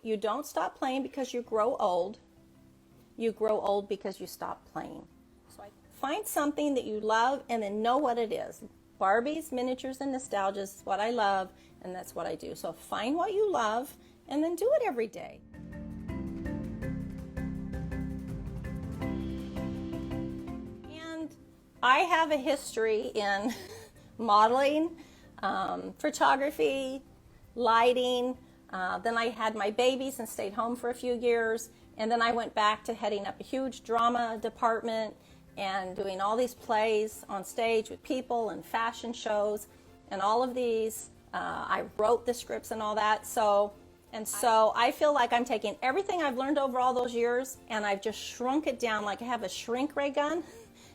You don't stop playing because you grow old. You grow old because you stop playing. So find something that you love and then know what it is. Barbies, miniatures, and nostalgia is what I love, and that's what I do. So find what you love and then do it every day. And I have a history in modeling, photography, lighting. Then I had my babies and stayed home for a few years. And then I went back to heading up a huge drama department and doing all these plays on stage with people and fashion shows and all of these. I wrote the scripts and all that. So I feel like I'm taking everything I've learned over all those years and I've just shrunk it down like I have a shrink ray gun.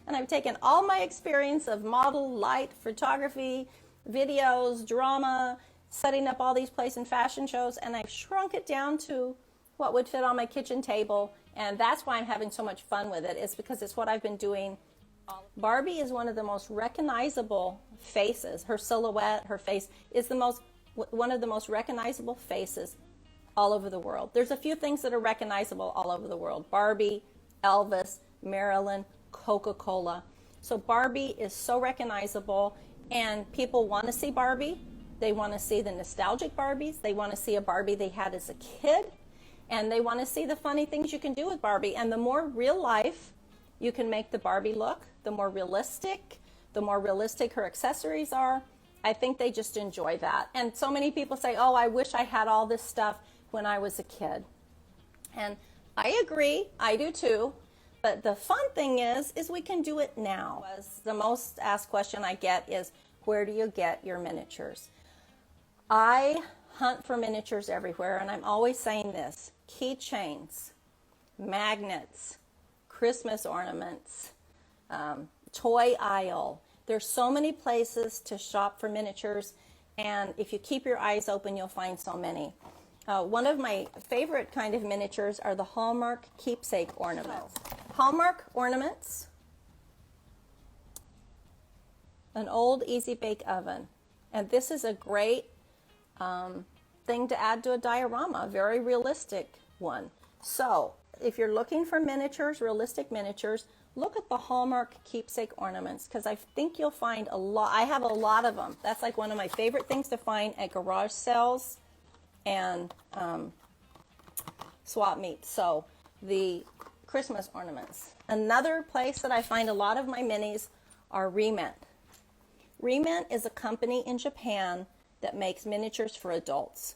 And I've taken all my experience of model, light, photography, videos, drama, setting up all these plays and fashion shows, and I've shrunk it down to what would fit on my kitchen table. And that's why I'm having so much fun with it. It's because it's what I've been doing. Barbie is one of the most recognizable faces. Her silhouette, her face is one of the most recognizable faces all over the world. There's a few things that are recognizable all over the world. Barbie, Elvis, Marilyn, Coca-Cola. So Barbie is so recognizable, and people want to see Barbie. They want to see the nostalgic Barbies. They want to see a Barbie they had as a kid. And they want to see the funny things you can do with Barbie. And the more real life you can make the Barbie look, the more realistic her accessories are. I think they just enjoy that. And so many people say, oh, I wish I had all this stuff when I was a kid. And I agree, I do too. But the fun thing is we can do it now. The most asked question I get is, where do you get your miniatures? I hunt for miniatures everywhere, and I'm always saying this: keychains, magnets, Christmas ornaments, toy aisle. There's so many places to shop for miniatures, and if you keep your eyes open, you'll find so many. One of my favorite kind of miniatures are the Hallmark keepsake ornaments. Hallmark ornaments, an old Easy Bake Oven, and this is a great thing to add to a diorama, a very realistic one. So if you're looking for miniatures, realistic miniatures, look at the Hallmark keepsake ornaments, because I think you'll find a lot. I have a lot of them. That's like one of my favorite things to find at garage sales and swap meets. So the Christmas ornaments. Another place that I find a lot of my minis are ReMent. ReMent is a company in Japan that makes miniatures for adults.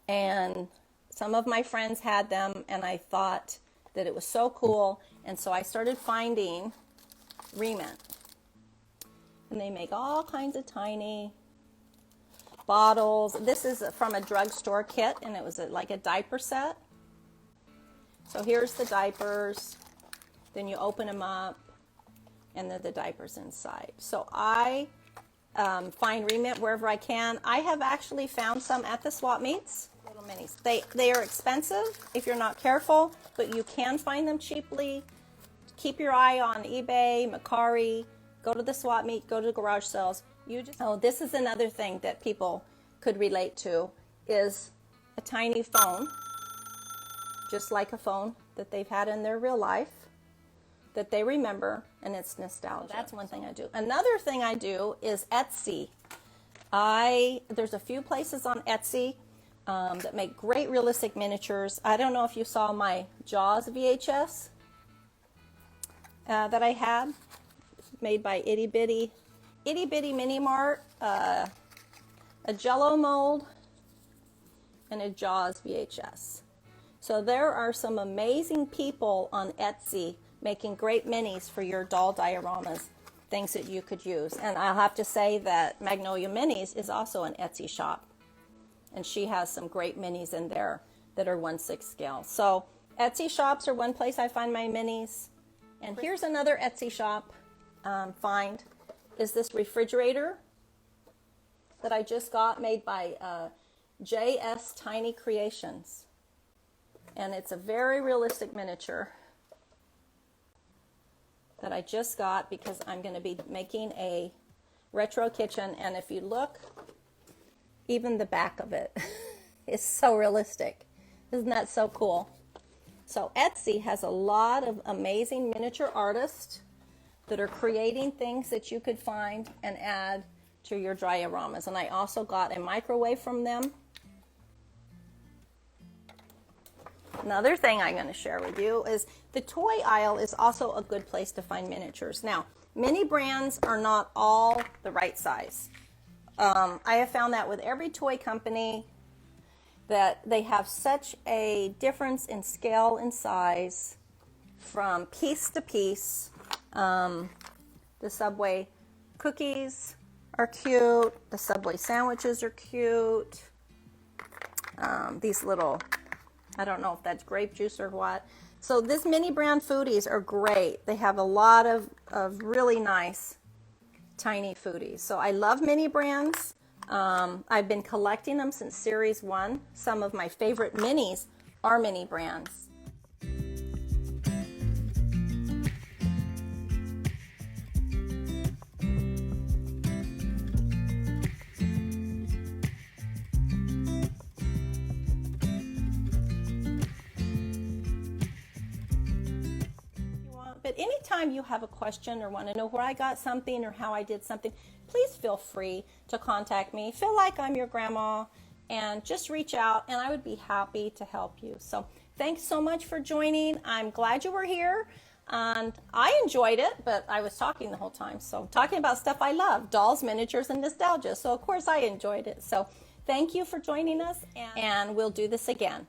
And some of my friends had them, and I thought that it was so cool, and so I started finding ReMent. And they make all kinds of tiny bottles. This is from a drugstore kit, and it was like a diaper set. So here's the diapers. Then you open them up, and then the diapers inside. So I find ReMent wherever I can. I have actually found some at the swap meets. Little minis. They are expensive if you're not careful, but you can find them cheaply. Keep your eye on eBay, Mercari. Go to the swap meet. Go to the garage sales. This is another thing that people could relate to, is a tiny phone, just like a phone that they've had in their real life, that they remember, and it's nostalgia. That's one thing I do. Another thing I do is Etsy. There's a few places on Etsy that make great realistic miniatures. I don't know if you saw my Jaws VHS that I had, made by Itty Bitty Mini Mart, a Jello mold, and a Jaws VHS. So there are some amazing people on Etsy making great minis for your doll dioramas, things that you could use. And I'll have to say that Magnolia Minis is also an Etsy shop, and she has some great minis in there that are 1/6 scale. So Etsy shops are one place I find my minis. And here's another Etsy shop find, is this refrigerator that I just got, made by JS Tiny Creations. And it's a very realistic miniature that I just got because I'm going to be making a retro kitchen. And if you look, even the back of it is so realistic. Isn't that so cool? So Etsy has a lot of amazing miniature artists that are creating things that you could find and add to your dioramas. And I also got a microwave from them. Another thing I'm going to share with you is the toy aisle is also a good place to find miniatures. Now, many brands are not all the right size. I have found that with every toy company that they have such a difference in scale and size from piece to piece. The Subway cookies are cute. The Subway sandwiches are cute. These little, I don't know if that's grape juice or what. So this mini brand foodies are great. They have a lot of really nice tiny foodies. So I love mini brands. I've been collecting them since series 1. Some of my favorite minis are mini brands. But anytime you have a question or want to know where I got something or how I did something, please feel free to contact me. Feel like I'm your grandma and just reach out and I would be happy to help you. So thanks so much for joining. I'm glad you were here and I enjoyed it, but I was talking the whole time. So talking about stuff I love, dolls, miniatures, and nostalgia. So of course I enjoyed it. So thank you for joining us and we'll do this again.